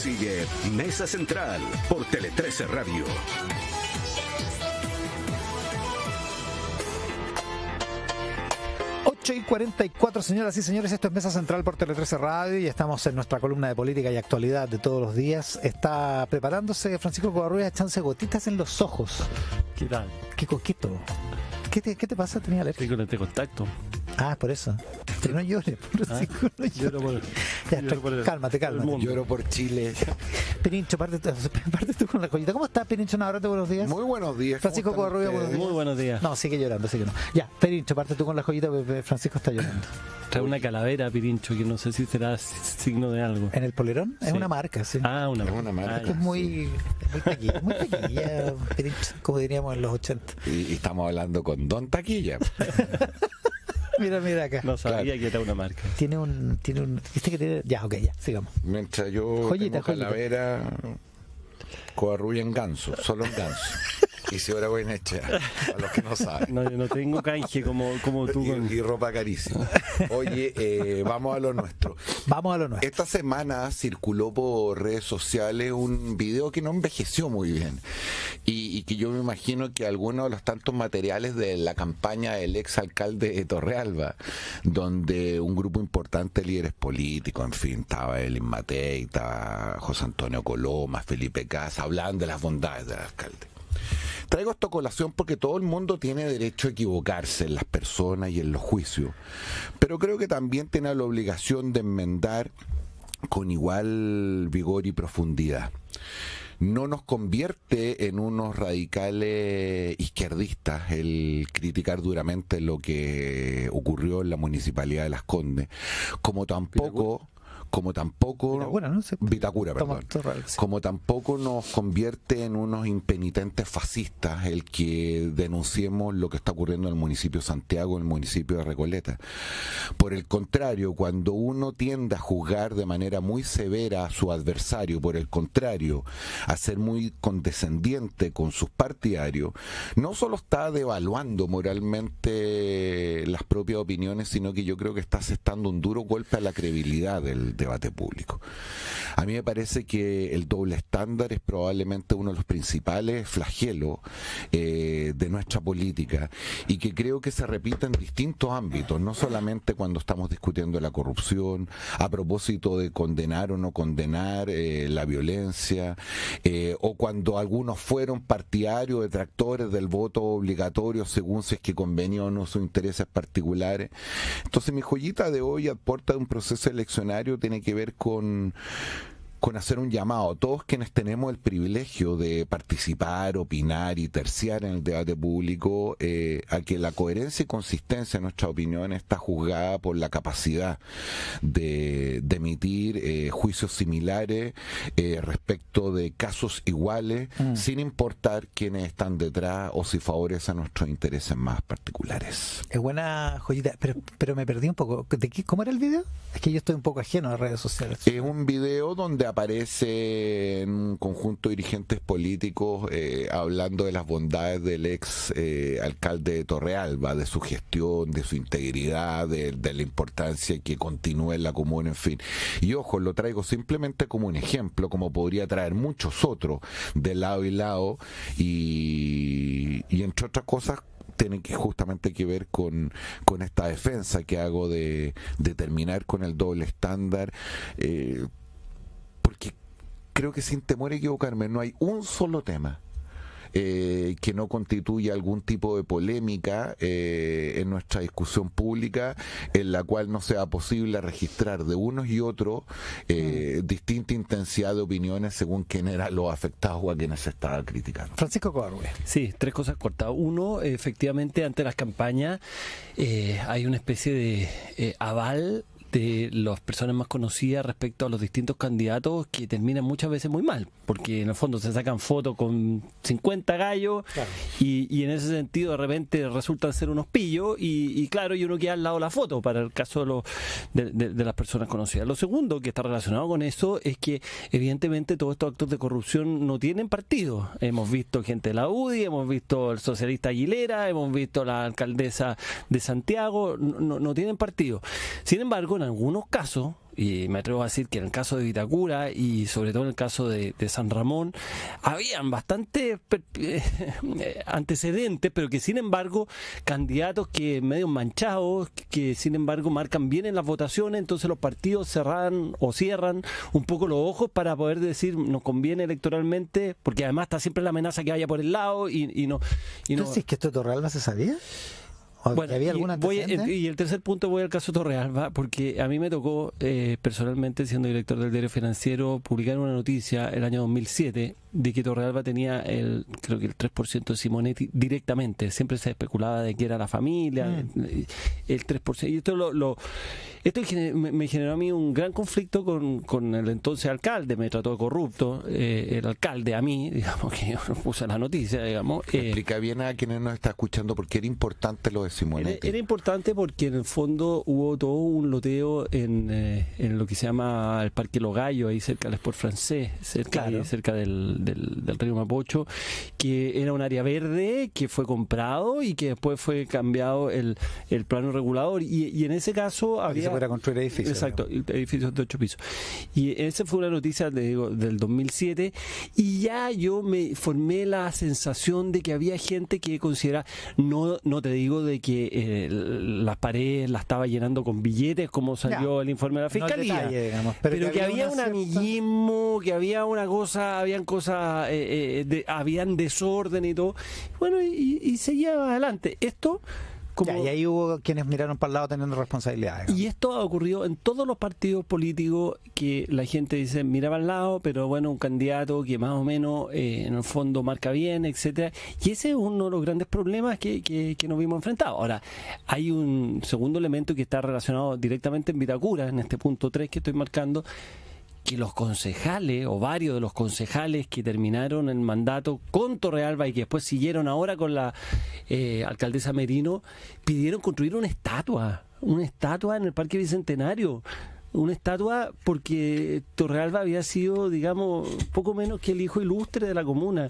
Sigue Mesa Central por Tele 13 Radio. Y 44, señoras y señores, esto es Mesa Central por Tele 13 Radio y estamos en nuestra columna de política y actualidad de todos los días. Está preparándose Francisco Covarrubias, echándose gotitas en los ojos. ¿Qué tal? Qué coqueto. ¿Qué te pasa? ¿Tenía alergia? Estoy con este contacto. Ah, por eso. Pero no llores, Francisco, no llores. Cálmate. Lloro por Chile. Pirincho, parte tú con la joyita. ¿Cómo estás, Pirincho Navarrete? Buenos días. Muy buenos días. Francisco Covarrubias, buenos días. Muy buenos días. No, sigue llorando, así que no. Ya, Pirincho, parte tú con la joyita, porque Francisco está llorando. Trae una calavera, Pirincho, que no sé si será signo de algo. ¿En el polerón? Sí. Es una marca, sí. Ah, una marca. Es que es muy taquilla, Pirincho, como diríamos en los 80. Y estamos hablando con Don Taquilla. Mira acá. No sabía que era una marca. Tiene un... ¿Viste que tiene? Ya, ok, ya, sigamos. Mientras yo tengo calavera, Covarrubias en ganso, solo en ganso. Y si ahora voy en hecha, a los que no saben. No, yo no tengo canje como tú. Y ropa carísima. Oye, vamos a lo nuestro. Esta semana circuló por redes sociales un video que no envejeció muy bien. Y que yo me imagino que algunos de los tantos materiales de la campaña del ex alcalde de Torrealba, donde un grupo importante de líderes políticos, en fin, estaba Elin Matei, estaba José Antonio Coloma, Felipe Casa, hablaban de las bondades del alcalde. Traigo esta colación porque todo el mundo tiene derecho a equivocarse en las personas y en los juicios, pero creo que también tiene la obligación de enmendar con igual vigor y profundidad. No nos convierte en unos radicales izquierdistas el criticar duramente lo que ocurrió en la Municipalidad de Las Condes, como tampoco Vitacura, perdón. Como tampoco nos convierte en unos impenitentes fascistas el que denunciemos lo que está ocurriendo en el municipio de Santiago, en el municipio de Recoleta. Por el contrario, cuando uno tiende a juzgar de manera muy severa a su adversario, por el contrario, a ser muy condescendiente con sus partidarios, no solo está devaluando moralmente las propias opiniones, sino que yo creo que está asestando un duro golpe a la credibilidad del debate público. A mí me parece que el doble estándar es probablemente uno de los principales flagelos de nuestra política y que creo que se repite en distintos ámbitos, no solamente cuando estamos discutiendo la corrupción, a propósito de condenar o no condenar la violencia, o cuando algunos fueron partidarios, detractores del voto obligatorio según si es que convenía o no sus intereses particulares. Entonces mi joyita de hoy aporta de un proceso eleccionario tiene que ver con hacer un llamado a todos quienes tenemos el privilegio de participar, opinar y terciar en el debate público, a que la coherencia y consistencia de nuestra opinión está juzgada por la capacidad de emitir juicios similares respecto de casos iguales, sin importar quiénes están detrás o si favorecen nuestros intereses más particulares. Es buena joyita, pero me perdí un poco. ¿Cómo era el video? Es que yo estoy un poco ajeno a las redes sociales. Es un video donde aparece en un conjunto de dirigentes políticos hablando de las bondades del ex alcalde de Torrealba, de su gestión, de su integridad, de la importancia que continúe en la comuna, en fin. Y ojo, lo traigo simplemente como un ejemplo, como podría traer muchos otros de lado y lado, y entre otras cosas tiene que justamente que ver con esta defensa que hago de terminar con el doble estándar, porque creo que sin temor a equivocarme no hay un solo tema que no constituya algún tipo de polémica en nuestra discusión pública, en la cual no sea posible registrar de unos y otros distinta intensidad de opiniones según quién eran los afectados o a quienes se estaba criticando. Francisco Covarrubias. Sí, tres cosas cortas. Uno, efectivamente, ante las campañas hay una especie de aval de las personas más conocidas respecto a los distintos candidatos que terminan muchas veces muy mal, porque en el fondo se sacan fotos con 50 gallos, claro, y en ese sentido de repente resultan ser unos pillos y claro, y uno queda al lado de la foto para el caso de las personas conocidas. Lo segundo que está relacionado con eso es que evidentemente todos estos actos de corrupción no tienen partido. Hemos visto gente de la UDI, hemos visto al socialista Aguilera, hemos visto la alcaldesa de Santiago, no tienen partido. Sin embargo, en algunos casos, y me atrevo a decir que en el caso de Vitacura y sobre todo en el caso de San Ramón, habían bastantes antecedentes, pero que sin embargo, candidatos que medio manchados, que sin embargo marcan bien en las votaciones, entonces los partidos cerran o cierran un poco los ojos para poder decir nos conviene electoralmente, porque además está siempre la amenaza que vaya por el lado y no. ¿Entonces que esto de Torrealba se sabía? Bueno, ¿Había algún antecedente? y el tercer punto voy al caso Torrealba, porque a mí me tocó personalmente, siendo director del Diario Financiero, publicar una noticia el año 2007 de que Torrealba tenía creo que el 3% de Simonetti directamente. Siempre se especulaba de que era la familia, el 3%. Y esto me generó a mí un gran conflicto con el entonces alcalde. Me trató de corrupto, el alcalde a mí, digamos, que yo puse la noticia, digamos. Explica bien a quienes nos está escuchando por qué era importante lo de Simonetti. Era importante porque en el fondo hubo todo un loteo en lo que se llama el Parque Los Gallos, ahí cerca del Sport Francés, cerca del río Mapocho, que era un área verde que fue comprado y que después fue cambiado el plano regulador, y en ese caso había... se pudiera construir edificios. Exacto, edificios de 8 pisos. Y esa fue una noticia del 2007, y ya yo me formé la sensación de que había gente que consideraba, no te digo de que las paredes las estaba llenando con billetes como salió el informe de la Fiscalía, detalle, digamos, pero que había un amiguismo, que había una cosa, habían cosas, habían desorden y todo, bueno, y seguía adelante. Esto y ahí hubo quienes miraron para el lado teniendo responsabilidades. Y esto ha ocurrido en todos los partidos políticos, que la gente dice, mira para el lado, pero bueno, un candidato que más o menos en el fondo marca bien, etcétera. Y ese es uno de los grandes problemas que nos vimos enfrentados. Ahora, hay un segundo elemento que está relacionado directamente en Vitacura, en este punto 3 que estoy marcando, que los concejales, o varios de los concejales que terminaron el mandato con Torrealba y que después siguieron ahora con la alcaldesa Merino, pidieron construir una estatua en el Parque Bicentenario. Una estatua porque Torrealba había sido, digamos, poco menos que el hijo ilustre de la comuna.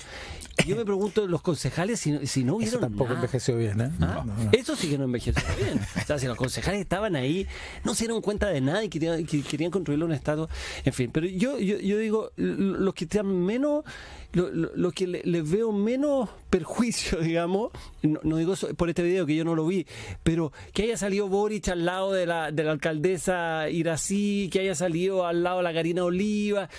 Y yo me pregunto, los concejales, si no vieron eso tampoco envejeció bien, ¿eh? No. Eso sí que no envejeció bien. O sea, si los concejales estaban ahí, no se dieron cuenta de nada y querían construirle una estatua. En fin, pero yo digo, los que están menos... Lo que les veo menos perjuicio, digamos, no digo por este video que yo no lo vi, pero que haya salido Boric al lado de la alcaldesa Irací, que haya salido al lado de la Karina Oliva.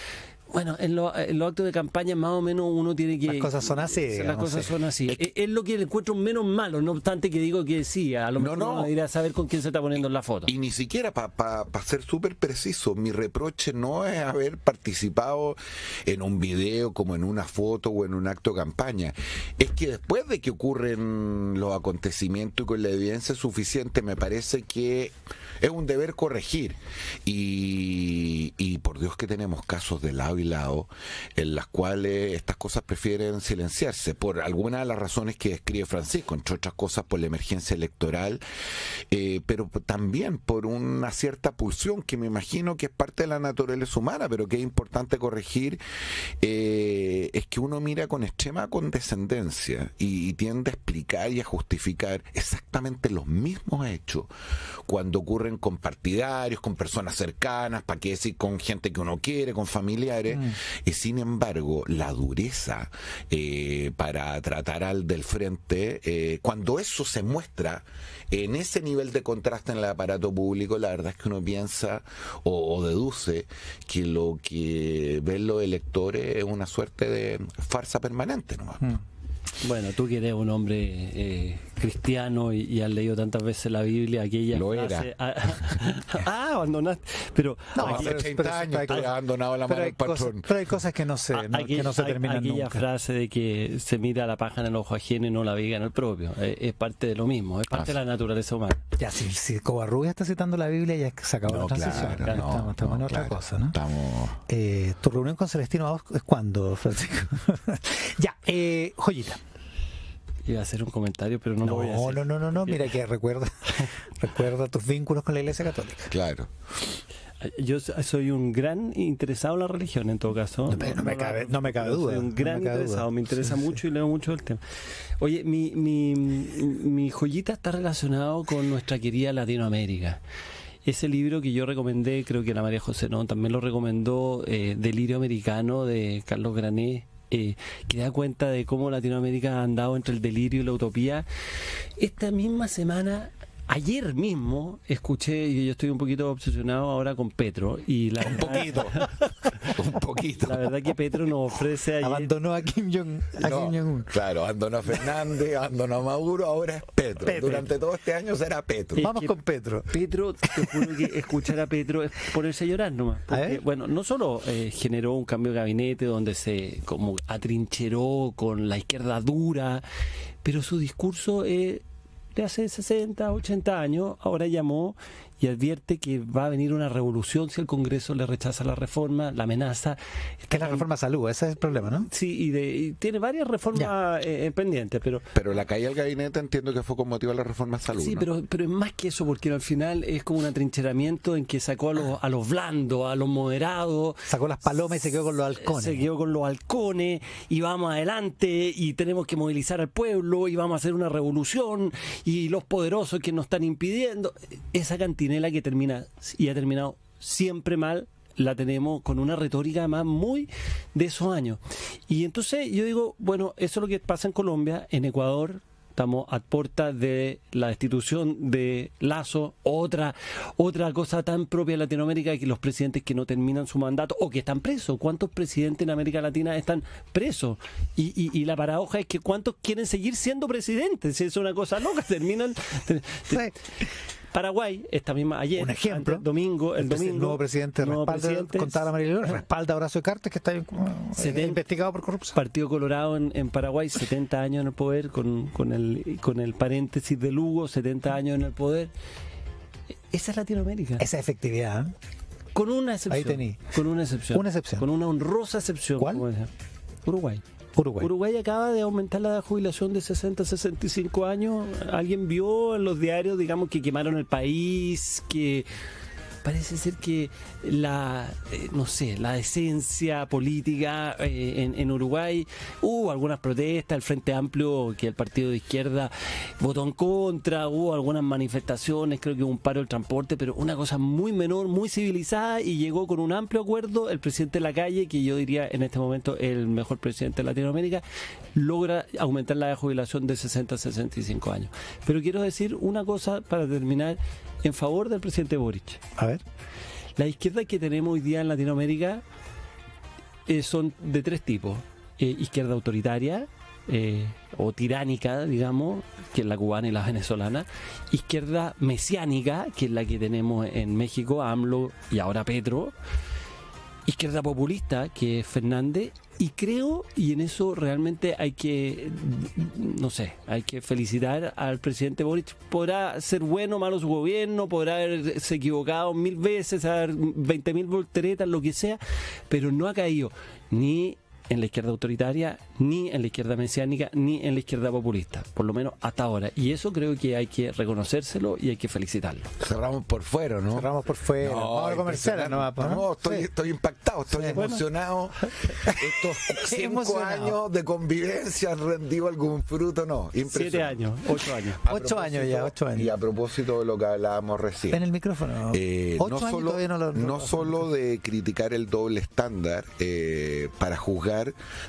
Bueno, en los actos de campaña más o menos uno tiene que... Las cosas son así. Las cosas son así. Es lo que le encuentro menos malo, no obstante que digo que sí, a lo mejor uno irá a saber con quién se está poniendo en la foto. Y ni siquiera, para ser súper preciso, mi reproche no es haber participado en un video, como en una foto o en un acto de campaña. Es que después de que ocurren los acontecimientos y con la evidencia suficiente, me parece que es un deber corregir. Y por Dios que tenemos casos de lado y lado en las cuales estas cosas prefieren silenciarse por algunas de las razones que describe Francisco, entre otras cosas por la emergencia electoral, pero también por una cierta pulsión que me imagino que es parte de la naturaleza humana, pero que es importante corregir, es que uno mira con extrema condescendencia y tiende a explicar y a justificar exactamente los mismos hechos cuando ocurren con partidarios, con personas cercanas, para qué decir con gente que uno quiere, con familiares, y sin embargo la dureza para tratar al del frente, cuando eso se muestra en ese nivel de contraste en el aparato público, la verdad es que uno piensa o deduce que lo que ven los electores es una suerte de farsa permanente nomás. Bueno, tú que eres un hombre cristiano y has leído tantas veces la Biblia, aquella lo frase... Era. Abandonaste. Pero no, hace 30 años estoy abandonado la mano del patrón. Pero hay cosas que no se terminan aquella nunca. Frase de que se mira la paja en el ojo ajeno y no la viga en el propio. Es parte de lo mismo, es parte de la naturaleza humana. Ya, si Covarrubias está citando la Biblia, ya se acabó la transición. Estamos en otra cosa, ¿no? ¿Tu reunión con Celestino Baus es cuándo, Francisco? Ya, joyita. Iba a hacer un comentario, pero no lo voy a hacer. No, mira que recuerda tus vínculos con la Iglesia Católica. Claro. Yo soy un gran interesado en la religión, en todo caso. No me cabe duda. Soy un gran interesado, me interesa mucho y leo mucho del tema. Oye, mi joyita está relacionado con nuestra querida Latinoamérica. ese libro que yo recomendé, creo que la María José no, también lo recomendó, Delirio Americano, de Carlos Grané, que da cuenta de cómo Latinoamérica ha andado entre el delirio y la utopía. Esta misma semana, ayer mismo, escuché, y yo estoy un poquito obsesionado ahora con Petro, y un poquito. La verdad que Petro nos ofrece ayer... Abandonó a Kim Jong-un. Claro, abandonó a Fernández, abandonó a Maduro, ahora es Petro. Durante todo este año será Petro. Vamos con Petro. Petro, te juro que escuchar a Petro es ponerse a llorar nomás. Porque, bueno, no solo generó un cambio de gabinete donde se como atrincheró con la izquierda dura, pero su discurso de hace 60, 80 años, ahora llamó y advierte que va a venir una revolución si el Congreso le rechaza la reforma, la amenaza. Que es la reforma a salud, ese es el problema, ¿no? Sí, y tiene varias reformas pendientes, pero... Pero la caída del gabinete entiendo que fue con motivo de la reforma a salud, sí, ¿no? pero es más que eso, porque al final es como un atrincheramiento en que sacó a los blandos, a los moderados. Sacó las palomas y se quedó con los halcones. Se quedó con los halcones y vamos adelante y tenemos que movilizar al pueblo y vamos a hacer una revolución y los poderosos que nos están impidiendo. Esa cantinela que termina y ha terminado siempre mal, la tenemos con una retórica más muy de esos años. Y entonces yo digo, bueno, eso es lo que pasa en Colombia, en Ecuador. Estamos a puertas de la destitución de Lazo, otra cosa tan propia de Latinoamérica, que los presidentes que no terminan su mandato o que están presos. ¿Cuántos presidentes en América Latina están presos? Y la paradoja es que ¿cuántos quieren seguir siendo presidentes? Es una cosa loca, terminan... Paraguay, esta misma ayer, un ejemplo, el domingo, el nuevo presidente respalda a María León, respalda a Horacio Cartes, que está investigado por corrupción. Partido Colorado en Paraguay, 70 años en el poder, con el paréntesis de Lugo, 70 años en el poder. Esa es Latinoamérica. Esa efectividad. Con una excepción. Ahí tení. Con una excepción. Una excepción. Con una honrosa excepción. ¿Cuál? Uruguay. Uruguay acaba de aumentar la jubilación de 60 a 65 años. Alguien vio en los diarios, digamos, que quemaron el país, que parece ser que la decencia política en Uruguay, hubo algunas protestas, el Frente Amplio, que el partido de izquierda votó en contra, hubo algunas manifestaciones, creo que hubo un paro del transporte, pero una cosa muy menor, muy civilizada, y llegó con un amplio acuerdo el presidente Lacalle, que yo diría en este momento el mejor presidente de Latinoamérica, logra aumentar la jubilación de 60 a 65 años. Pero quiero decir una cosa para terminar en favor del presidente Boric. A ver. La izquierda que tenemos hoy día en Latinoamérica son de tres tipos. Izquierda autoritaria o tiránica, digamos, que es la cubana y la venezolana. Izquierda mesiánica, que es la que tenemos en México, AMLO y ahora Petro. Izquierda populista, que es Fernández. Y creo, y en eso realmente hay que felicitar al presidente Boric. Podrá ser bueno o malo su gobierno, podrá haberse equivocado 1000 veces, haber 20.000 volteretas, lo que sea, pero no ha caído ni en la izquierda autoritaria, ni en la izquierda mesiánica, ni en la izquierda populista, por lo menos hasta ahora. Y eso creo que hay que reconocérslo y hay que cerrarlo. Cerramos por fuera, ¿no? Cerramos por fuera. No, estoy impactado, estoy emocionado. Estos 5 años de convivencia han rendido algún fruto, ¿no? 7 años, 8 años. 8 años ya, 8 años. Y a propósito de lo que hablábamos recién. En el micrófono. 8 años todavía no solo de criticar el doble estándar para juzgar,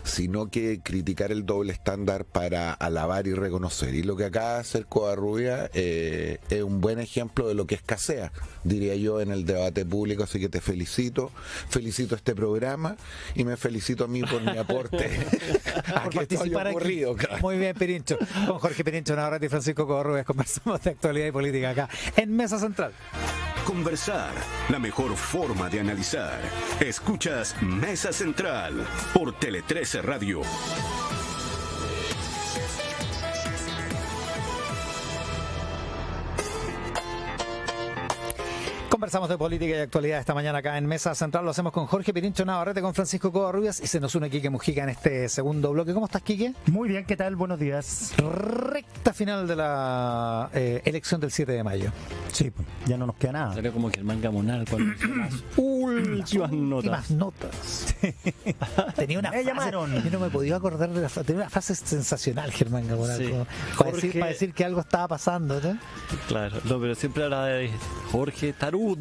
sino que criticar el doble estándar para alabar y reconocer. Y lo que acaba de hacer Covarrubias es un buen ejemplo de lo que escasea, diría yo, en el debate público. Así que te felicito este programa y me felicito a mí por mi aporte a que esto haya ocurrido. Claro. Muy bien, Pirincho. Con Jorge Pirincho Navarrete y Francisco Covarrubias conversamos de actualidad y política acá en Mesa Central. Conversar, la mejor forma de analizar. Escuchas Mesa Central por Tele 13 Radio. Conversamos de política y actualidad esta mañana acá en Mesa Central. Lo hacemos con Jorge Pirincho Navarrete, con Francisco Covarrubias, y se nos une Quique Mujica en este segundo bloque. ¿Cómo estás, Quique? Muy bien, ¿qué tal? Buenos días. Recta final de la elección del 7 de mayo. Sí, ya no nos queda nada. Salió como Germán Gamonal cuando hizo las últimas Últimas notas. notas. Tenía una frase, llamaron. yo no me podía acordar de tenía una frase sensacional, Germán Gamonal, Sí. para decir que algo estaba pasando, ¿no? Claro, no, pero siempre hablaba de Jorge Tarud.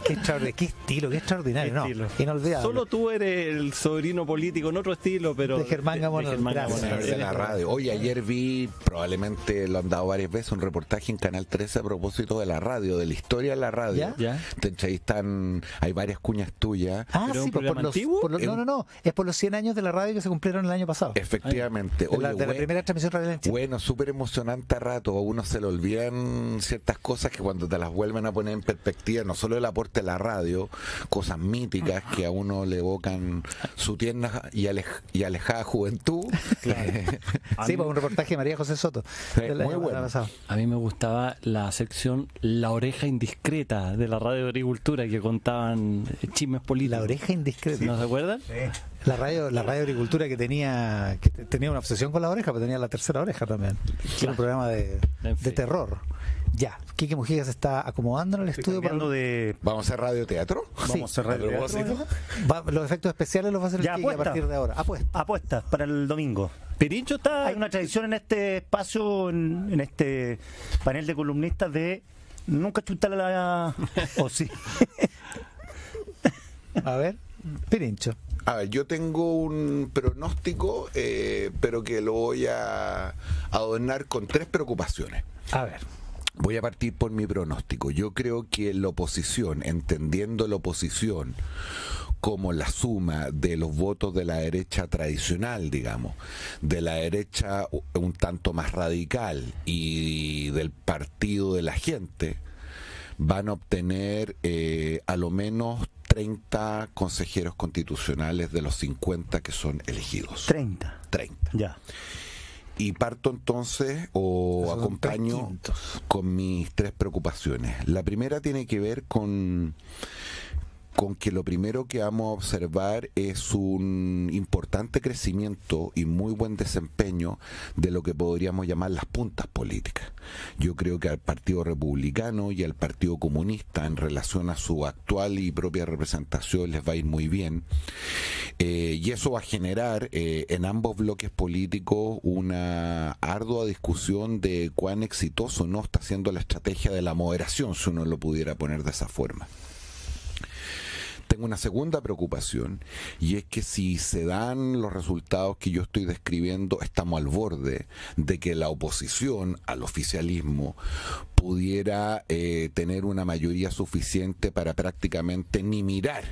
Qué estilo, qué extraordinario, ¿no? Estilo. Inolvidable. Solo tú eres el sobrino político en otro estilo, pero De Germán Gamonal, gracias. Gamonal. De la radio. Oye, ayer vi, probablemente lo han dado varias veces, un reportaje en Canal 13 a propósito de la radio, de la historia de la radio. ¿Ya? ¿Ya? Te entrevistan, hay varias cuñas tuyas. Ah, ¿Pero sí, un pues programa antiguo? no, es por los 100 años de la radio que se cumplieron el año pasado. Efectivamente. De la Oye, primera transmisión radial en Chile. bueno, súper emocionante a rato. A uno se le olvidan ciertas cosas que cuando te las vuelven a poner en perspectiva, no solo el aporte de la radio, cosas míticas que a uno le evocan su tierna y alejada juventud. Sí, pues un reportaje de María José Soto. Sí, del muy año bueno. pasado. A mí me gustaba la sección La Oreja Indiscreta de la radio de Agricultura, que contaban chismes políticos. La oreja indiscreta. ¿No se acuerdan? La radio Agricultura que tenía una obsesión con la oreja, pero tenía la tercera oreja también. Era un programa de En fin. terror. Ya, Quique Mujica se está acomodando en el Estoy estudio para cambiando de... ¿Vamos a hacer radioteatro? Sí. Vamos a cerrar el A propósito. teatro. Los efectos especiales los va a hacer el Ya, Quique a apuesta. partir de ahora. Apuesta. Apuestas para el domingo. Pirincho está... Hay una tradición en este espacio, en este panel de columnistas de nunca chutar a la... ¿O sí? A ver, Pirincho. A ver, yo tengo un pronóstico, pero que lo voy a adornar con 3 preocupaciones. A ver. Voy a partir por mi pronóstico. Yo creo que la oposición, entendiendo la oposición como la suma de los votos de la derecha tradicional, digamos, de la derecha un tanto más radical y del partido de la gente, van a obtener a lo menos 30 consejeros constitucionales de los 50 que son elegidos. 30. 30. Ya. Y parto entonces o Esos son acompaño 300. con mis 3 preocupaciones. La primera tiene que ver con que lo primero que vamos a observar es un importante crecimiento y muy buen desempeño de lo que podríamos llamar las puntas políticas. Yo creo que al Partido Republicano y al Partido Comunista, en relación a su actual y propia representación, les va a ir muy bien. Y eso va a generar en ambos bloques políticos una ardua discusión de cuán exitoso no está siendo la estrategia de la moderación, si uno lo pudiera poner de esa forma. Tengo una segunda preocupación, y es que si se dan los resultados que yo estoy describiendo, estamos al borde de que la oposición al oficialismo pudiera tener una mayoría suficiente para prácticamente ni mirar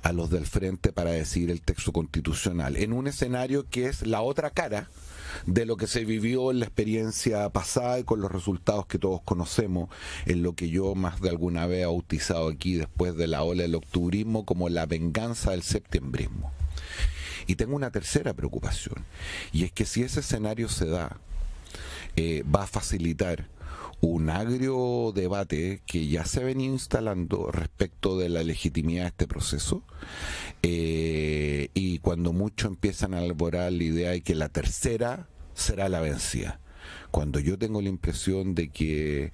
a los del frente para decidir el texto constitucional, en un escenario que es la otra cara de lo que se vivió en la experiencia pasada y con los resultados que todos conocemos, en lo que yo más de alguna vez he bautizado aquí después de la ola del octubrismo como la venganza del septiembrismo. Y tengo una tercera preocupación, y es que si ese escenario se da, va a facilitar un agrio debate que ya se venía instalando respecto de la legitimidad de este proceso, y cuando muchos empiezan a elaborar la idea de que la tercera será la vencida, cuando yo tengo la impresión de que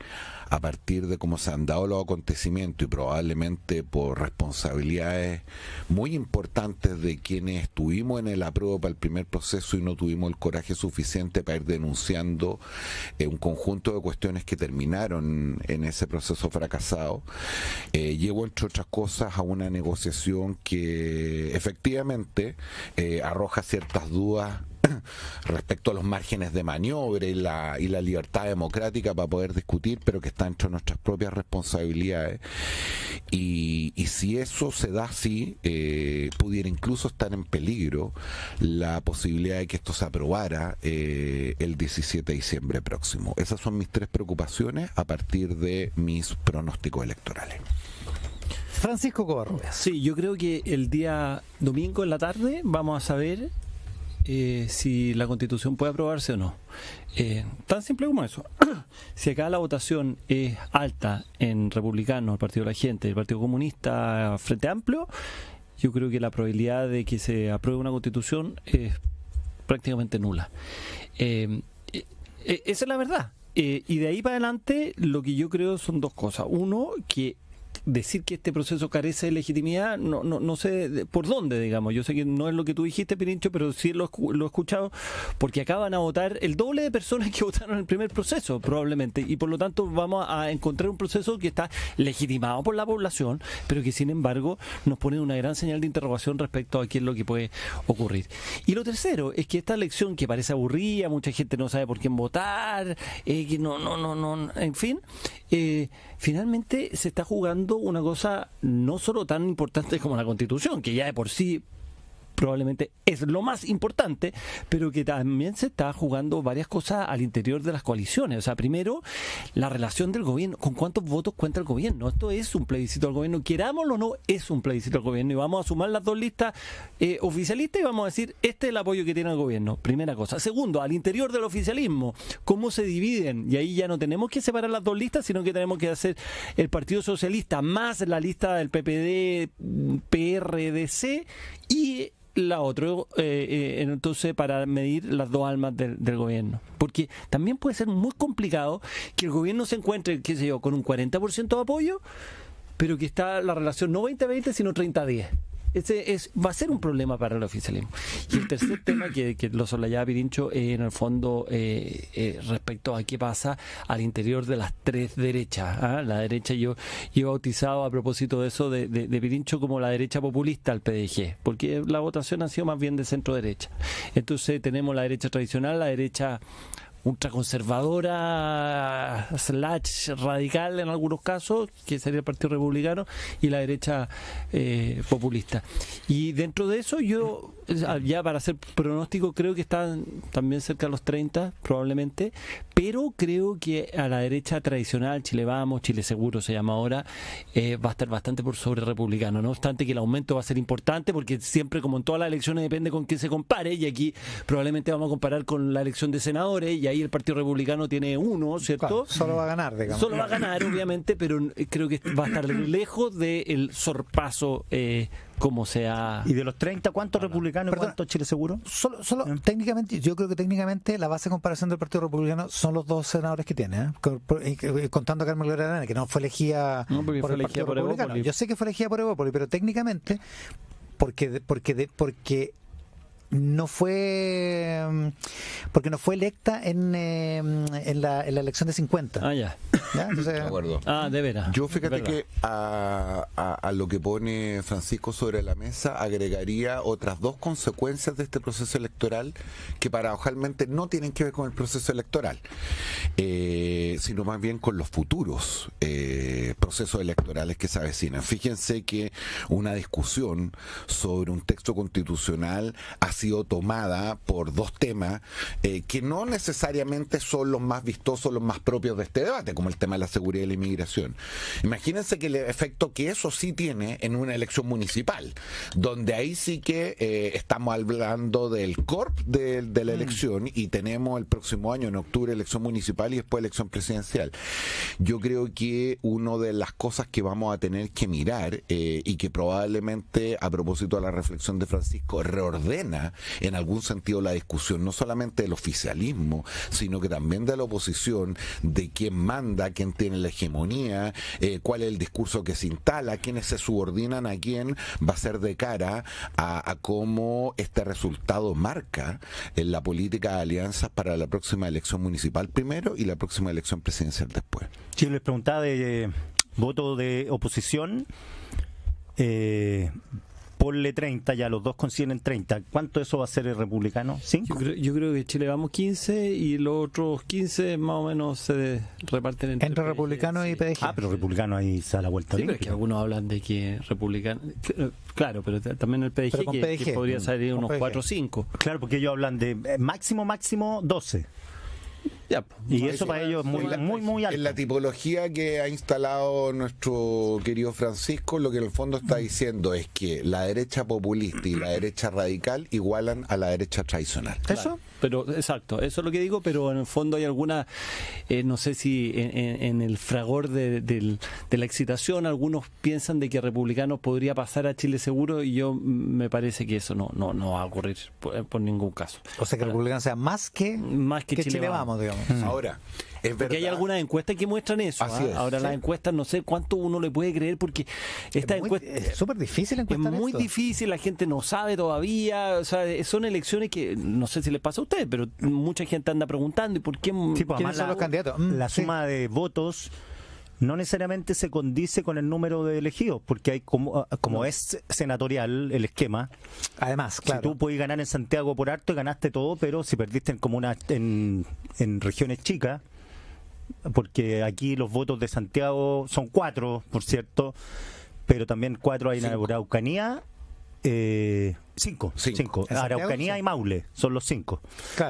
a partir de cómo se han dado los acontecimientos y probablemente por responsabilidades muy importantes de quienes estuvimos en el apruebo para el primer proceso y no tuvimos el coraje suficiente para ir denunciando un conjunto de cuestiones que terminaron en ese proceso fracasado, llevó entre otras cosas a una negociación que efectivamente arroja ciertas dudas respecto a los márgenes de maniobra y la libertad democrática para poder discutir, pero que está entre nuestras propias responsabilidades. Y si eso se da así, pudiera incluso estar en peligro la posibilidad de que esto se aprobara el 17 de diciembre próximo. Esas son mis 3 preocupaciones a partir de mis pronósticos electorales. Francisco Covarrubias. Sí, yo creo que el día domingo en la tarde vamos a saber si la Constitución puede aprobarse o no. Tan simple como eso. Si acá la votación es alta en Republicano, el Partido de la Gente, el Partido Comunista, Frente Amplio, yo creo que la probabilidad de que se apruebe una Constitución es prácticamente nula. Esa es la verdad. Y de ahí para adelante lo que yo creo son dos cosas. Uno, que decir que este proceso carece de legitimidad, no sé por dónde, digamos. Yo sé que no es lo que tú dijiste, Pirincho, pero sí lo he escuchado, porque acaban a votar el doble de personas que votaron en el primer proceso, probablemente, y por lo tanto vamos a encontrar un proceso que está legitimado por la población, pero que sin embargo nos pone una gran señal de interrogación respecto a qué es lo que puede ocurrir. Y lo tercero es que esta elección, que parece aburrida, mucha gente no sabe por quién votar, que en fin, finalmente se está jugando una cosa no solo tan importante como la Constitución, que ya de por sí probablemente es lo más importante, pero que también se está jugando varias cosas al interior de las coaliciones. O sea, primero, la relación del gobierno, con cuántos votos cuenta el gobierno. Esto es un plebiscito al gobierno, querámoslo o no, es un plebiscito al gobierno, y vamos a sumar las dos listas oficialistas y vamos a decir, este es el apoyo que tiene el gobierno, primera cosa. Segundo, al interior del oficialismo, cómo se dividen, y ahí ya no tenemos que separar las dos listas, sino que tenemos que hacer el Partido Socialista más la lista del PPD, PRDC y la otra, entonces, para medir las dos almas del gobierno. Porque también puede ser muy complicado que el gobierno se encuentre, qué sé yo, con un 40% de apoyo, pero que está la relación no 20-20, sino 30-10. Va a ser un problema para el oficialismo. Y el tercer tema que lo solayaba Pirincho, en el fondo, respecto a qué pasa al interior de las tres derechas. La derecha, yo he bautizado a propósito de eso de Pirincho como la derecha populista al PDG, porque la votación ha sido más bien de centro derecha. Entonces tenemos la derecha tradicional, la derecha ultraconservadora / radical en algunos casos, que sería el Partido Republicano, y la derecha populista. Y dentro de eso, yo ya para hacer pronóstico, creo que están también cerca de los 30 probablemente, pero creo que a la derecha tradicional, Chile Vamos, Chile Seguro se llama ahora, va a estar bastante por sobre republicano, no obstante que el aumento va a ser importante, porque siempre, como en todas las elecciones, depende con quién se compare, y aquí probablemente vamos a comparar con la elección de senadores, y ahí el Partido Republicano tiene uno, ¿cierto? Claro, solo va a ganar, digamos. Solo va a ganar, obviamente, pero creo que va a estar lejos del sorpaso como sea. ¿Y de los 30, cuántos republicanos y cuántos Chile Seguro? Solo técnicamente, yo creo que técnicamente la base de comparación del Partido Republicano son los dos senadores que tiene, contando a Carmen Gloria Arana, que no fue elegida por el Partido Republicano. Yo sé que fue elegida por Evópolis, pero técnicamente, porque no fue electa en la elección de 50. Ya. Entonces, De acuerdo. De veras. Yo fíjate que a lo que pone Francisco sobre la mesa agregaría otras dos consecuencias de este proceso electoral que paradojalmente no tienen que ver con el proceso electoral, sino más bien con los futuros procesos electorales que se avecinan. Fíjense que una discusión sobre un texto constitucional ha sido tomada por dos temas que no necesariamente son los más vistosos, los más propios de este debate, como el tema de la seguridad y la inmigración. Imagínense que el efecto que eso sí tiene en una elección municipal, donde ahí sí que estamos hablando del corp de la elección, y tenemos el próximo año, en octubre, elección municipal y después elección presidencial. Yo creo que una de las cosas que vamos a tener que mirar, y que probablemente, a propósito de la reflexión de Francisco, reordena en algún sentido la discusión, no solamente del oficialismo, sino que también de la oposición, de quién manda, quién tiene la hegemonía, cuál es el discurso que se instala, quiénes se subordinan a quién, va a ser de cara a cómo este resultado marca en la política de alianzas para la próxima elección municipal primero y la próxima elección presidencial después. Si yo les preguntaba de voto de oposición, ponle 30, ya los dos consiguen 30. ¿Cuánto eso va a ser el republicano? ¿5? Yo creo que Chile Vamos 15 y los otros 15 más o menos se reparten entre republicano y PDG. Pero republicano ahí se da la vuelta. Sí, pero es que algunos hablan de que republicano, claro, pero también el PDG, que podría salir unos 4 o 5. Claro, porque ellos hablan de máximo 12. Ya, y eso para ellos es muy alto. En la tipología que ha instalado nuestro querido Francisco, lo que en el fondo está diciendo es que la derecha populista y la derecha radical igualan a la derecha tradicional. ¿Eso? pero exacto, eso es lo que digo, pero en el fondo hay alguna, no sé si en el fragor de la excitación algunos piensan de que Republicanos podría pasar a Chile Seguro, y yo me parece que eso no va a ocurrir por ningún caso. O sea, que Republicanos sea más que Chile Vamos, digamos. Ahora, es verdad. Porque hay algunas encuestas que muestran eso. Ahora las encuestas, no sé cuánto uno le puede creer, porque esta encuesta es súper difícil encuestar. Es muy difícil, la gente no sabe todavía. O sea, son elecciones que no sé si les pasa a ustedes, pero mucha gente anda preguntando ¿y por qué? Sí, pues, ¿quiénes son los candidatos? La suma de votos no necesariamente se condice con el número de elegidos, porque hay como es senatorial el esquema. Además, claro, si tú puedes ganar en Santiago por harto, ganaste todo, pero si perdiste en comunas en regiones chicas, porque aquí los votos de Santiago son 4, por cierto, pero también 4 hay en Araucanía. 5. Araucanía y Maule son los 5.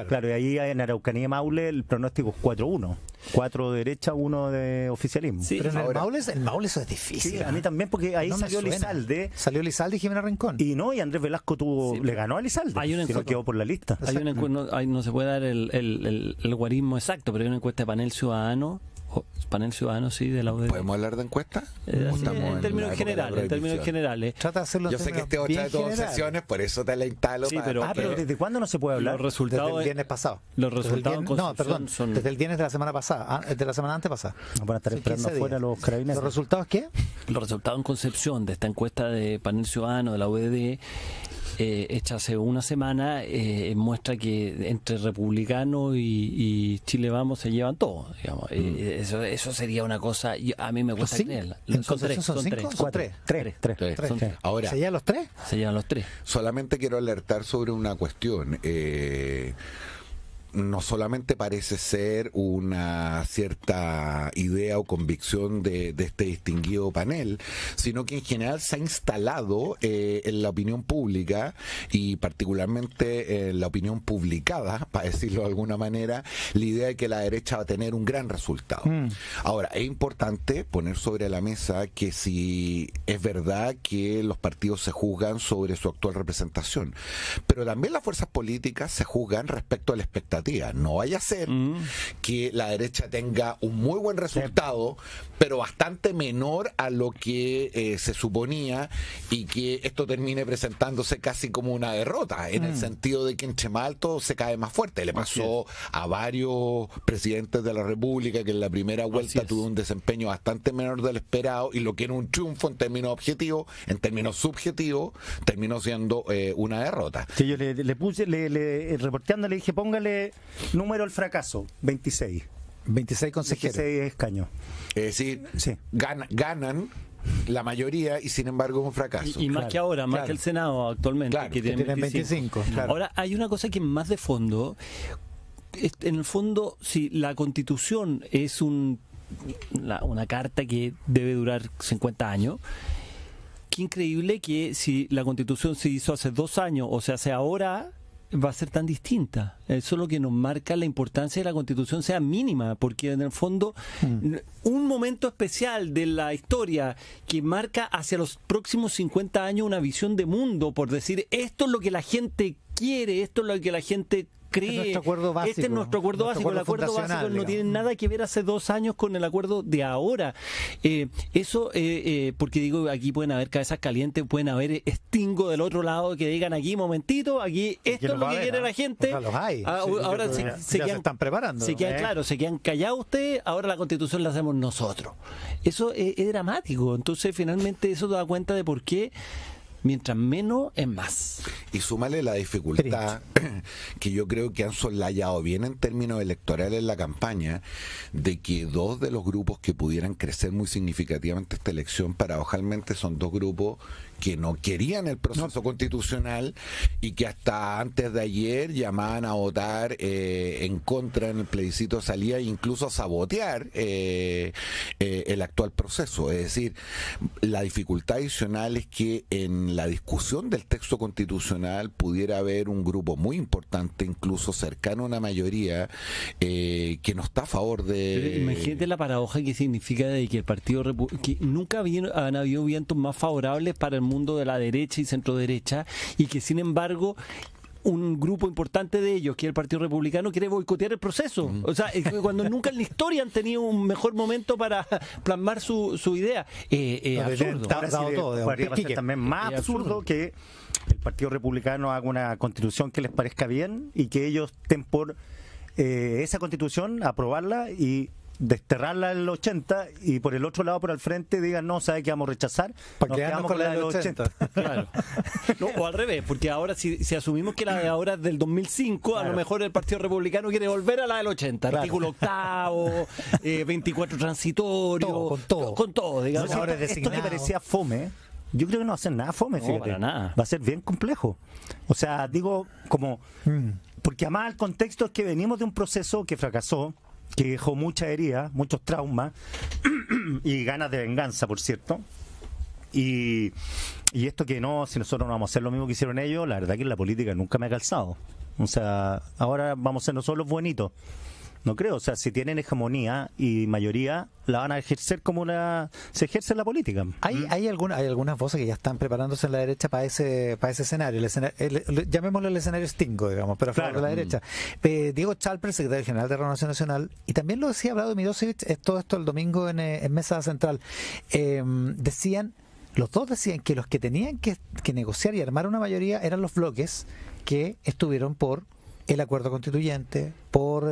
Claro, y ahí en Araucanía y Maule el pronóstico es 4-1. 4 de derecha, 1 de oficialismo. Sí, pero en el Maule eso es difícil. Sí, a mí también, porque ahí salió Elizalde. Salió Elizalde y Jimena Rincón. Y Andrés Velasco le ganó a Elizalde. Si no quedó por la lista. No se puede dar el guarismo exacto, pero hay una encuesta de Panel Ciudadano. Sí, de la UDD. ¿Podemos hablar de encuestas? En términos generales. Trata de hacerlo. Yo sé que este es otra de tus obsesiones, por eso te la instalo. Sí, pero ¿desde cuándo no se puede hablar? Desde el viernes pasado. Los resultados son desde el viernes de la semana pasada, de la semana antepasada. Van a estar esperando afuera los carabineros. ¿Los resultados qué? Los resultados en Concepción de esta encuesta de Panel Ciudadano de la UDD, hecha hace una semana, muestra que entre Republicano y Chile Vamos se llevan todo, digamos. Eso sería una cosa, a mí me cuesta creerla. Son 3. Ahora, ¿se llevan los 3? Se llevan los 3. Solamente quiero alertar sobre una cuestión. No solamente parece ser una cierta idea o convicción de este distinguido panel, sino que en general se ha instalado en la opinión pública, y particularmente en la opinión publicada, para decirlo de alguna manera, la idea de que la derecha va a tener un gran resultado. Ahora, es importante poner sobre la mesa que si es verdad que los partidos se juzgan sobre su actual representación, pero también las fuerzas políticas se juzgan respecto a la expectativa. No vaya a ser que la derecha tenga un muy buen resultado, pero bastante menor a lo que se suponía, y que esto termine presentándose casi como una derrota, en el sentido de que entre más alto se cae más fuerte. Le pasó a varios presidentes de la República que en la primera vuelta tuvo un desempeño bastante menor del esperado, y lo que era un triunfo en términos objetivos, en términos subjetivos, terminó siendo una derrota. Sí, yo le puse, reporteando, le dije, póngale número al fracaso, 26. 26 consejeros. 26 escaños. Es decir, ganan la mayoría, y sin embargo es un fracaso. Y más que ahora, más que el Senado actualmente, que tienen 25. Ahora, hay una cosa que es más de fondo. En el fondo, si la Constitución es una carta que debe durar 50 años, qué increíble que si la Constitución se hizo hace 2 años o se hace ahora, va a ser tan distinta. Eso es lo que nos marca la importancia de la Constitución sea mínima, porque en el fondo un momento especial de la historia que marca hacia los próximos 50 años una visión de mundo, por decir, esto es lo que la gente quiere, esto es lo que la gente cree. Este es nuestro acuerdo básico. El acuerdo básico no tiene nada que ver hace 2 años con el acuerdo de ahora. Porque digo, aquí pueden haber cabezas calientes, pueden haber estingo del otro lado que digan aquí, momentito, aquí esto es lo que quiere la gente. Ahora se están preparando. Se quedan callados ustedes, ahora la Constitución la hacemos nosotros. Eso es dramático. Entonces, finalmente, eso da cuenta de por qué mientras menos es más. Y súmale la dificultad que yo creo que han soslayado bien en términos electorales en la campaña, de que 2 de los grupos que pudieran crecer muy significativamente esta elección, paradojalmente son 2 grupos que no querían el proceso constitucional, y que hasta antes de ayer llamaban a votar en contra en el plebiscito de salida, e incluso a sabotear el actual proceso. Es decir, la dificultad adicional es que en la discusión del texto constitucional pudiera haber un grupo muy importante, incluso cercano a una mayoría, que no está a favor de... Imagínate la paradoja que significa de que el Partido que nunca han habido vientos más favorables para el mundo de la derecha y centro derecha, y que sin embargo un grupo importante de ellos, que es el Partido Republicano, quiere boicotear el proceso. O sea, cuando nunca en la historia han tenido un mejor momento para plasmar su idea. Absurdo. Podría ser también más absurdo que el Partido Republicano haga una constitución que les parezca bien y que ellos estén por esa constitución, aprobarla y desterrarla en el 80, y por el otro lado, por al frente, digan, no, ¿sabe qué vamos a rechazar? Nos quedamos con la del 80. Claro. No, o al revés, porque ahora si asumimos que la de ahora es del 2005, claro, a lo mejor el Partido Republicano quiere volver a la del 80, claro. Artículo octavo, 24 transitorio, con todo, digamos. No, ahora esto que parecía fome, yo creo que no va a ser nada fome, fíjate. Para nada. Va a ser bien complejo. O sea, digo, como... Porque además el contexto es que venimos de un proceso que fracasó, que dejó mucha herida, muchos traumas y ganas de venganza, por cierto. Y esto que no, si nosotros no vamos a hacer lo mismo que hicieron ellos, la verdad que en la política nunca me ha calzado. O sea, ahora vamos a ser nosotros los buenitos. No creo, o sea, si tienen hegemonía y mayoría, la van a ejercer como se ejerce en la política. Hay algunas voces que ya están preparándose en la derecha para ese escenario, llamémoslo el escenario extingo, digamos, pero a favor de la derecha. Diego Chalper, secretario general de Renovación Nacional, y también lo decía Vlado Mirosevic, todo esto el domingo en Mesa Central, los dos decían que los que tenían que negociar y armar una mayoría eran los bloques que estuvieron por el acuerdo constituyente, por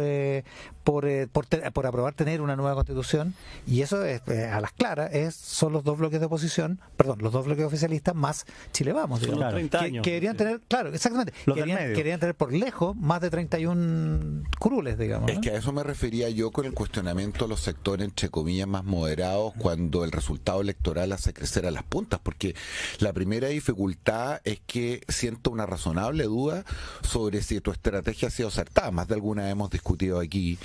aprobar tener una nueva constitución, y eso es, a las claras son los dos bloques de oposición, los dos bloques oficialistas más Chile Vamos, digamos, claro, 30 años. Que querían tener, claro, exactamente, querían tener por lejos más de 31 curules, digamos, ¿no? Es que a eso me refería yo con el cuestionamiento de los sectores, entre comillas, más moderados, cuando el resultado electoral hace crecer a las puntas, porque la primera dificultad es que siento una razonable duda sobre si tu estrategia ha sido acertada. Más de alguna vez hemos discutido aquí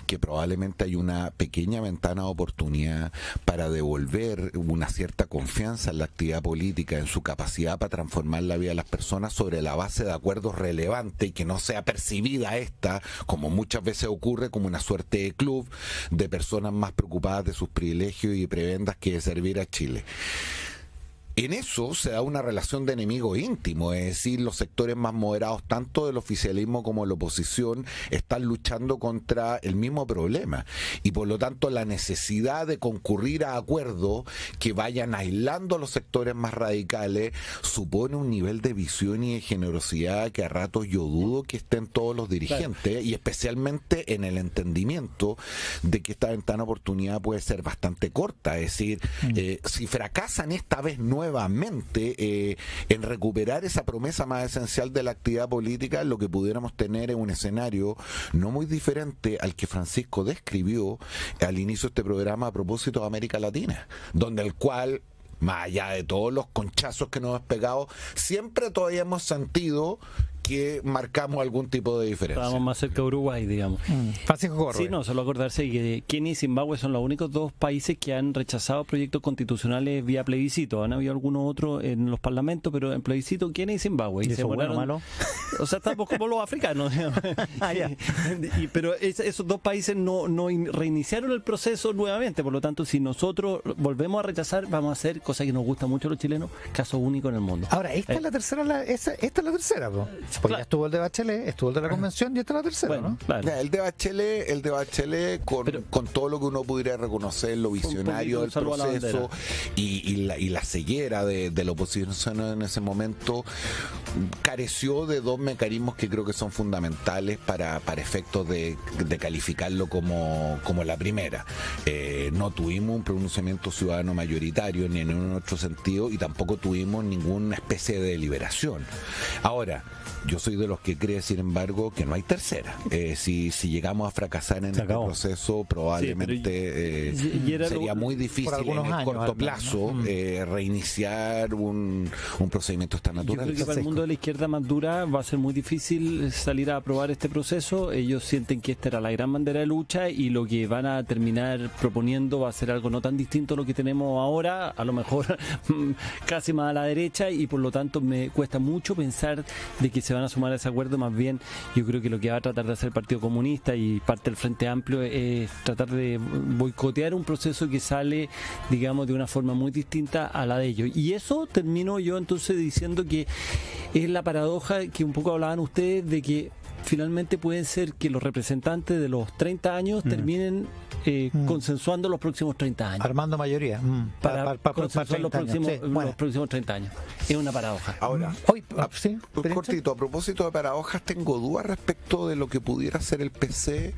que probablemente hay una pequeña ventana de oportunidad para devolver una cierta confianza en la actividad política, en su capacidad para transformar la vida de las personas sobre la base de acuerdos relevantes, y que no sea percibida esta, como muchas veces ocurre, como una suerte de club de personas más preocupadas de sus privilegios y prebendas que de servir a Chile. En eso se da una relación de enemigo íntimo, es decir, los sectores más moderados, tanto del oficialismo como de la oposición, están luchando contra el mismo problema, y por lo tanto la necesidad de concurrir a acuerdos que vayan aislando a los sectores más radicales supone un nivel de visión y de generosidad que a ratos yo dudo que estén todos los dirigentes, claro, y especialmente en el entendimiento de que esta ventana de oportunidad puede ser bastante corta, es decir, si fracasan esta vez nuevamente en recuperar esa promesa más esencial de la actividad política, lo que pudiéramos tener es un escenario no muy diferente al que Francisco describió al inicio de este programa a propósito de América Latina, donde el cual, más allá de todos los conchazos que nos hemos pegado, siempre todavía hemos sentido que marcamos algún tipo de diferencia. Estábamos más cerca de Uruguay, digamos. Francisco Corre. Sí, no, solo acordarse que Kenia y Zimbabue son los únicos dos países que han rechazado proyectos constitucionales vía plebiscito. Han habido algunos otros en los parlamentos, pero en plebiscito Kenia y Zimbabue. ¿Y eso bueno o malo? O sea, estamos como los africanos. Pero esos dos países no reiniciaron el proceso nuevamente. Por lo tanto, si nosotros volvemos a rechazar, vamos a hacer, cosa que nos gusta mucho a los chilenos, caso único en el mundo. Ahora, esta es la tercera, ¿no? Porque claro, ya estuvo el de Bachelet, estuvo el de la convención y esta es la tercera, bueno, ¿no? Claro. El de Bachelet con todo lo que uno pudiera reconocer, lo visionario del proceso y la ceguera de la oposición en ese momento, careció de dos mecanismos que creo que son fundamentales para efectos de calificarlo como la primera. No tuvimos un pronunciamiento ciudadano mayoritario ni en ningún otro sentido, y tampoco tuvimos ninguna especie de deliberación. Ahora, yo soy de los que cree, sin embargo, que no hay tercera. Si llegamos a fracasar en este proceso, probablemente sería muy difícil en el corto plazo reiniciar un procedimiento de esta naturaleza. Yo creo que para el mundo de la izquierda más dura va a ser muy difícil salir a aprobar este proceso. Ellos sienten que esta era la gran bandera de lucha, y lo que van a terminar proponiendo va a ser algo no tan distinto a lo que tenemos ahora, a lo mejor casi más a la derecha, y por lo tanto me cuesta mucho pensar de que se se van a sumar a ese acuerdo. Más bien, yo creo que lo que va a tratar de hacer el Partido Comunista y parte del Frente Amplio es tratar de boicotear un proceso que sale, digamos, de una forma muy distinta a la de ellos. Y eso termino yo entonces diciendo que es la paradoja que un poco hablaban ustedes de que finalmente puede ser que los representantes de los 30 años terminen consensuando los próximos 30 años. Armando mayoría. Para consensuar los próximos 30 años. Es una paradoja. Ahora, sí, cortito, a propósito de paradojas, tengo dudas respecto de lo que pudiera hacer el PC,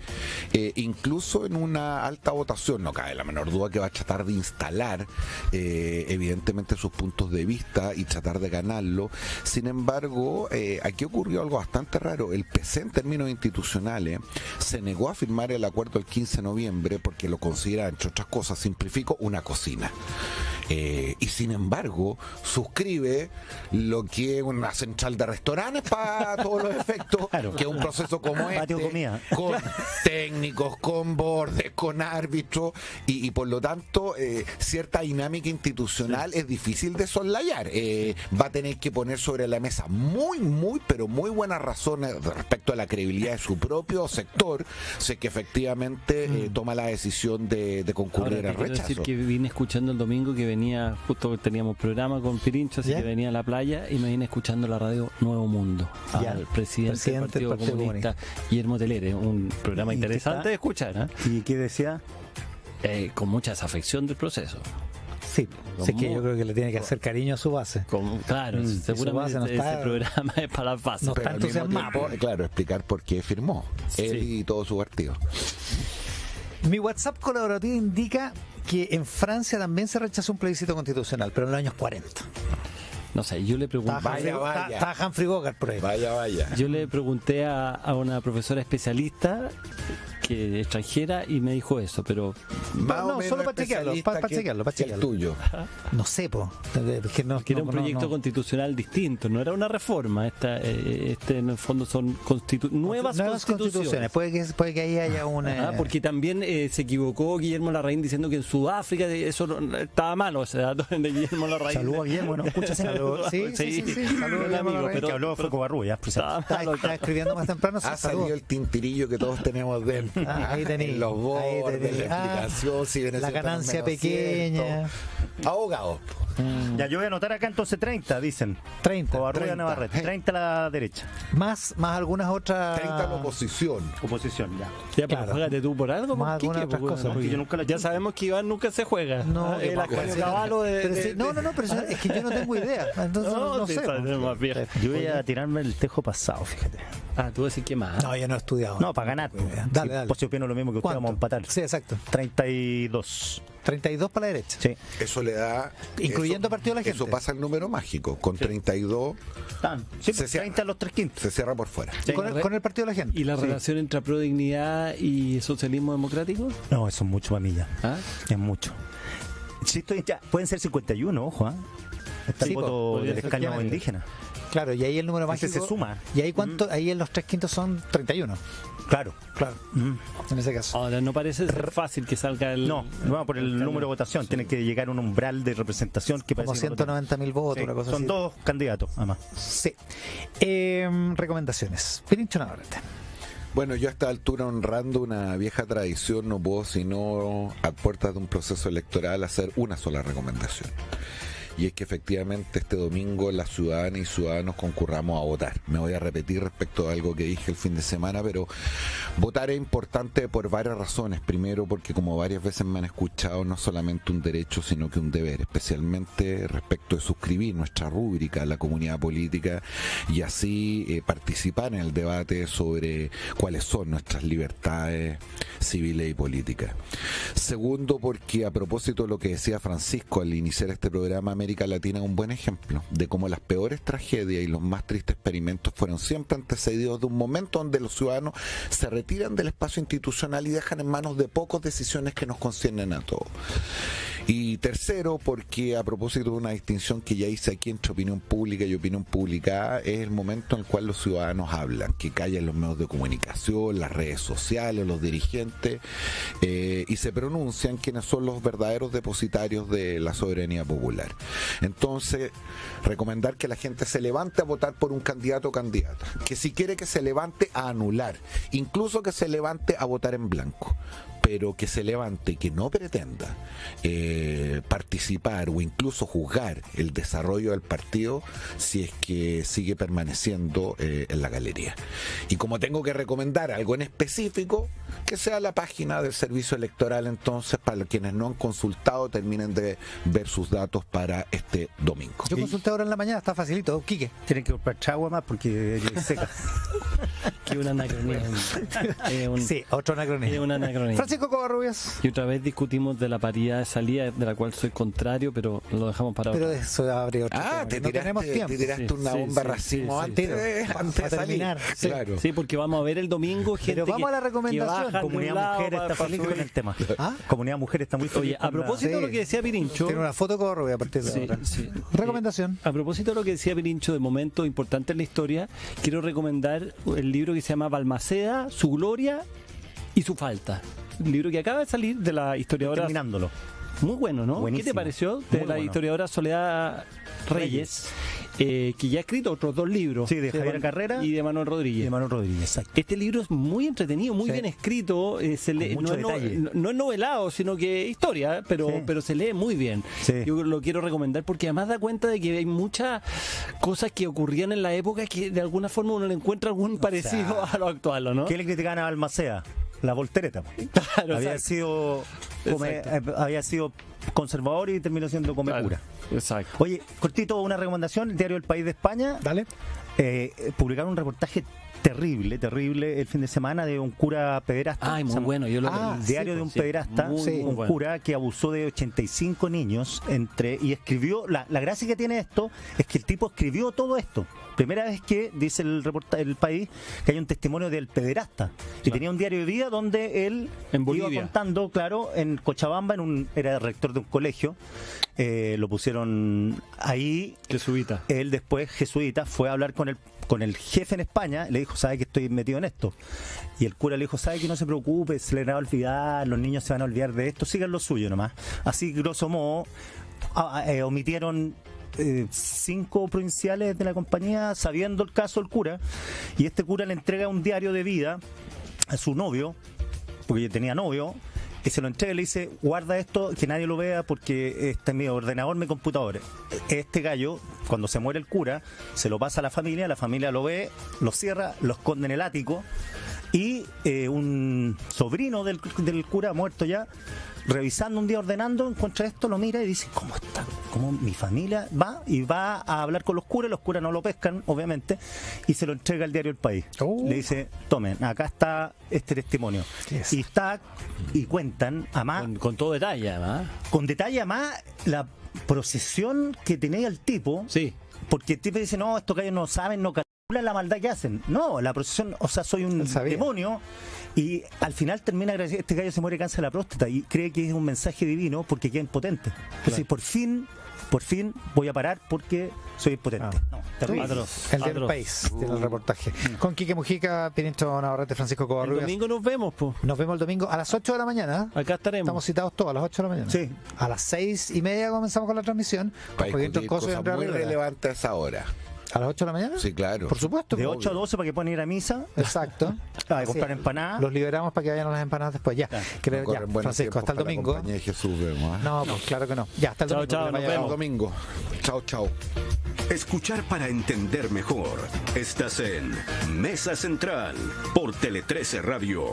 incluso en una alta votación. No cabe la menor duda que va a tratar de instalar evidentemente sus puntos de vista y tratar de ganarlo. Sin embargo, aquí ocurrió algo bastante raro. El PC, en términos institucionales, se negó a firmar el acuerdo el 15 de noviembre porque lo considera, entre otras cosas, simplifico, una cocina. Y sin embargo suscribe lo que es una central de restaurantes para todos los efectos, claro, que es un proceso como con técnicos, con bordes, con árbitros y por lo tanto cierta dinámica institucional es difícil de soslayar. Va a tener que poner sobre la mesa muy buenas razones respecto a la credibilidad de su propio sector, sé que efectivamente toma la decisión de concurrir al rechazo. Decir que vine escuchando el domingo que venía, justo teníamos programa con Pirincho, así que venía a la playa y me vine escuchando la radio Nuevo Mundo al presidente del Partido Comunista, Guillermo Teller, un programa interesante de escuchar, ¿eh? ¿Y qué decía? Con mucha desafección del proceso. Sí, es que yo creo que le tiene que hacer cariño a su base. Claro, seguramente ese programa es para las bases. No está entusiasmado. Claro, explicar por qué firmó él y todo su partido. Mi WhatsApp colaborativo indica que en Francia también se rechazó un plebiscito constitucional, pero en los años 40. No sé, yo le pregunté. Estaba Humphrey Bogart por ahí. Vaya. Yo le pregunté a una profesora especialista que extranjera y me dijo eso, pero no, solo para chequearlo, para chequearlo. El tuyo. No sé, que era un proyecto constitucional distinto, no era una reforma. En el fondo son nuevas constituciones. Puede que ahí haya una. Porque también se equivocó Guillermo Larraín diciendo que en Sudáfrica eso estaba malo, ese dato de Guillermo Larraín. Saludos a Guillermo, ¿no? Escuchas Sí. Saludos amigo, pero que habló Foco Barrulla. Está escribiendo más temprano. Ha salido el tintirillo que todos tenemos de él. Ahí tenéis los bordes, la explicación, si la ganancia pequeña. Abogado. Ya, yo voy a anotar acá entonces 30, dicen. 30. Covarrulla Navarrete. 30 a la derecha. Más algunas otras. 30 a la oposición. Oposición, ya. Ya, pero juégate tú por algo. Más algunas otras cosas. Ya sabemos que Iván nunca se juega. No, el caballo de. No, pero es que yo no tengo idea. Entonces no sé. Yo voy a tirarme el tejo pasado, fíjate. Tú decís que más. No, yo no he estudiado. No, para ganar. Dale. Pues yo opino lo mismo que usted, vamos a empatar. Sí, exacto. 32. 32 para la derecha. Sí. Eso le da. Incluyendo Partido de la Gente. Eso pasa el número mágico. Con 32. Sí, pues 30 a los 3 quintos. Se cierra por fuera. Sí. Con el Partido de la Gente. ¿Y la relación entre Prodignidad y socialismo democrático? No, eso es mucho para mí ya. Es mucho. Sí, pueden ser 51, ojo. Está el voto del escaño indígena. Claro, y ahí el número mágico se suma. ¿Y ahí cuánto? Ahí en los 3 quintos son 31. Claro. En ese caso. Ahora, no parece ser fácil que salga el. No, por el número de votación. Tiene que llegar a un umbral de representación que como 190.000 votos, una cosa son así. Son 2 candidatos, además. Sí. Recomendaciones. Pirincho Navarrete. Bueno, yo a esta altura, honrando una vieja tradición, no puedo sino a puertas de un proceso electoral hacer una sola recomendación. Y es que efectivamente este domingo las ciudadanas y ciudadanos concurramos a votar. Me voy a repetir respecto a algo que dije el fin de semana, pero votar es importante por varias razones. Primero, porque como varias veces me han escuchado, no solamente un derecho, sino que un deber, especialmente respecto de suscribir nuestra rúbrica a la comunidad política y así participar en el debate sobre cuáles son nuestras libertades civiles y políticas. Segundo, porque a propósito de lo que decía Francisco al iniciar este programa, América Latina es un buen ejemplo de cómo las peores tragedias y los más tristes experimentos fueron siempre antecedidos de un momento donde los ciudadanos se retiran del espacio institucional y dejan en manos de pocos decisiones que nos conciernen a todos. Y tercero, porque a propósito de una distinción que ya hice aquí entre opinión pública y opinión publicada, es el momento en el cual los ciudadanos hablan, que callan los medios de comunicación, las redes sociales, los dirigentes, y se pronuncian quienes son los verdaderos depositarios de la soberanía popular. Entonces, recomendar que la gente se levante a votar por un candidato o candidata, que si quiere que se levante a anular, incluso que se levante a votar en blanco, pero que se levante y que no pretenda participar o incluso juzgar el desarrollo del partido si es que sigue permaneciendo en la galería. Y como tengo que recomendar algo en específico, que sea la página del servicio electoral, entonces, para quienes no han consultado, terminen de ver sus datos para este domingo. Yo consulté ahora en la mañana, está facilito. Quique. Tienen que comprar chagua más porque es seca. Que un anacronismo. Sí, otro anacronismo. Un anacronismo. Francisco Covarrubias. Y otra vez discutimos de la paridad de salida, de la cual soy contrario, pero lo dejamos para Pero otro. eso abre otro tema. Te No tenemos tiempo. tiraste una bomba racimo antes de terminar. Sí. Claro. Sí, porque vamos a ver el domingo gente. Pero vamos a la recomendación. Comunidad Mujer está feliz con el tema. Comunidad Mujer está muy feliz. Oye, a propósito de lo que decía Pirincho. Tiene una foto de Covarrubias a partir de ahora. Recomendación. A propósito de lo que decía Pirincho de momentos importantes en la historia, quiero recomendar el libro que se llama Balmaceda, su gloria y su falta. Un libro que acaba de salir de la historiadora. Terminándolo. Muy bueno, ¿no? Buenísimo. ¿Qué te pareció? De la historiadora Soledad Reyes, que ya ha escrito otros 2 libros. Sí, de Javier Carrera y de Manuel Rodríguez. Y de Manuel Rodríguez, exacto. Este libro es muy entretenido, muy bien escrito, se lee, mucho detalle. no es novelado, sino que historia, pero se lee muy bien. Sí. Yo lo quiero recomendar porque además da cuenta de que hay muchas cosas que ocurrían en la época que de alguna forma uno le encuentra algún parecido a lo actual, ¿no? ¿Qué le criticaban a Balmaceda? La voltereta. Claro, había sido conservador y terminó siendo comecura. Exacto. Oye, cortito, una recomendación, el diario El País de España. Dale. Publicaron un reportaje terrible el fin de semana de un cura pederasta. Ay, muy bueno, yo lo leí. El diario de un pederasta, un cura que abusó de 85 niños y escribió, la gracia que tiene esto es que el tipo escribió todo esto. Primera vez que dice el reportaje del País que hay un testimonio del pederasta. Y tenía un diario de vida donde él iba contando, claro, en Cochabamba, era rector de un colegio, lo pusieron ahí. Jesuita. Él después, jesuita, fue a hablar con el jefe en España, le dijo, ¿sabe que estoy metido en esto? Y el cura le dijo, ¿sabe que no se preocupe, se le va a olvidar, los niños se van a olvidar de esto, sigan lo suyo nomás? Así, grosso modo, omitieron 5 provinciales de la compañía sabiendo el caso del cura, y este cura le entrega un diario de vida a su novio, porque tenía novio, y se lo entrega y le dice, guarda esto, que nadie lo vea porque está en mi ordenador, mi computador. Este gallo, cuando se muere el cura, se lo pasa a la familia lo ve, lo cierra, lo esconde en el ático, y un sobrino del cura muerto ya, revisando un día, ordenando, encuentra esto, lo mira y dice, ¿cómo está? ¿Cómo mi familia va? Y va a hablar con los curas no lo pescan, obviamente, y se lo entrega al diario El País. Le dice, tomen, acá está este testimonio. Yes. Y cuentan, además... Con todo detalle, además. Con detalle, además, la procesión que tenía el tipo. Sí. Porque el tipo dice, no, estos gallos no saben, no calculan la maldad que hacen. No, la procesión, o sea, soy un demonio. Y al final termina agradeciendo, este gallo se muere de cáncer de la próstata y cree que es un mensaje divino porque queda impotente. Entonces, por fin voy a parar porque soy impotente. Terrible. El del País tiene el reportaje. Con Quique Mujica, Pirincho Navarrete, Francisco Covarrubias. El domingo nos vemos, pues. Nos vemos el domingo a las 8 de la mañana. Acá estaremos. Estamos citados todos a las 8 de la mañana. Sí. A las 6:30 comenzamos con la transmisión. Para discutir cosas muy relevantes a esa hora. ¿A las 8 de la mañana? Sí, claro. Por supuesto. De 8 a 12 para que puedan ir a misa. Exacto. A comprar empanadas. Los liberamos para que vayan a las empanadas después. Ya. Francisco, hasta el domingo. Jesús, vemos, No, pues claro que no. Ya, hasta el domingo. Chao, nos vemos. Domingo. Chao. Escuchar para entender mejor. Estás en Mesa Central por Tele 13 Radio.